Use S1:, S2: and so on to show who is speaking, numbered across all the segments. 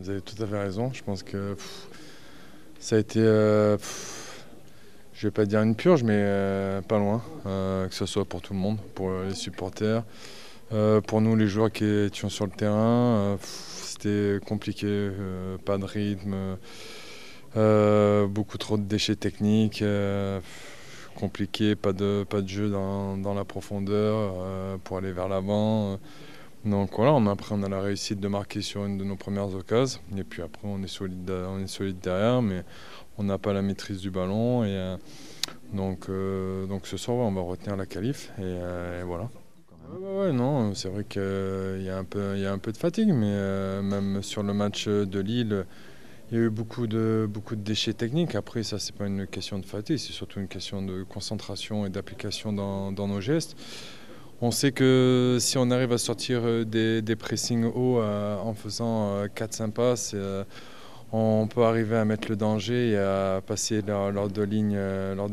S1: vous avez tout à fait raison. Je pense que ça a été, je vais pas dire une purge, mais pas loin. Que ce soit pour tout le monde, pour les supporters, pour nous les joueurs qui étions sur le terrain. C'était compliqué, pas de rythme, beaucoup trop de déchets techniques. Compliqué, pas de jeu dans la profondeur pour aller vers l'avant. Donc voilà, après on a la réussite de marquer sur une de nos premières occasions. Et puis après on est solide derrière, mais on n'a pas la maîtrise du ballon. Donc ce soir, ouais, on va retenir la qualif et voilà. Ouais, non, c'est vrai qu'il y a un peu de fatigue, mais même sur le match de Lille, il y a eu beaucoup de déchets techniques. Après, ça, c'est pas une question de fatigue, c'est surtout une question de concentration et d'application dans nos gestes. On sait que si on arrive à sortir des pressings hauts en faisant 4-5 passes, on peut arriver à mettre le danger et à passer leurs leurs deux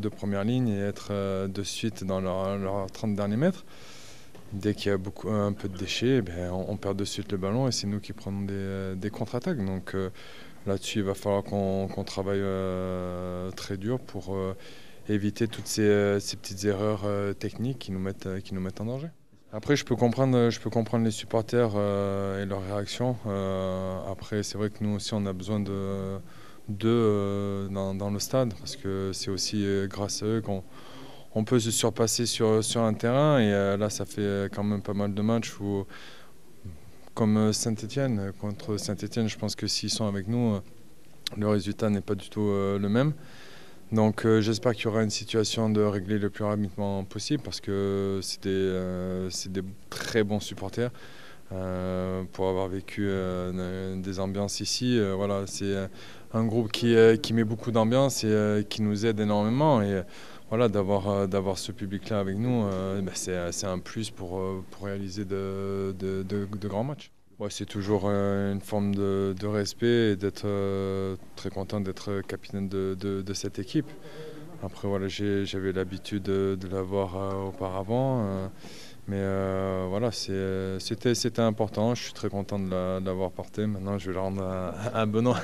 S1: premières lignes et être de suite dans leurs 30 derniers mètres. Dès qu'il y a un peu de déchets, on perd de suite le ballon et c'est nous qui prenons des contre-attaques. Donc là-dessus, il va falloir qu'on travaille très dur pour éviter toutes ces petites erreurs techniques qui nous mettent en danger. Après, je peux comprendre les supporters et leurs réactions. Après, c'est vrai que nous aussi, on a besoin d'eux dans le stade parce que c'est aussi grâce à eux qu'on peut se surpasser sur un terrain. Et là, ça fait quand même pas mal de matchs où, comme Saint-Étienne, contre Saint-Étienne, je pense que s'ils sont avec nous, le résultat n'est pas du tout le même. Donc j'espère qu'il y aura une situation de régler le plus rapidement possible parce que c'est des très bons supporters. Pour avoir vécu des ambiances ici, voilà, c'est un groupe qui met beaucoup d'ambiance et qui nous aide énormément. Et voilà, d'avoir ce public-là avec nous, c'est un plus pour réaliser de grands matchs. Ouais, c'est toujours une forme de respect et d'être très content d'être capitaine de cette équipe. Après, voilà, j'avais l'habitude de l'avoir auparavant, mais voilà, c'était important. Je suis très content de l'avoir porté. Maintenant, je vais le rendre à Benoît.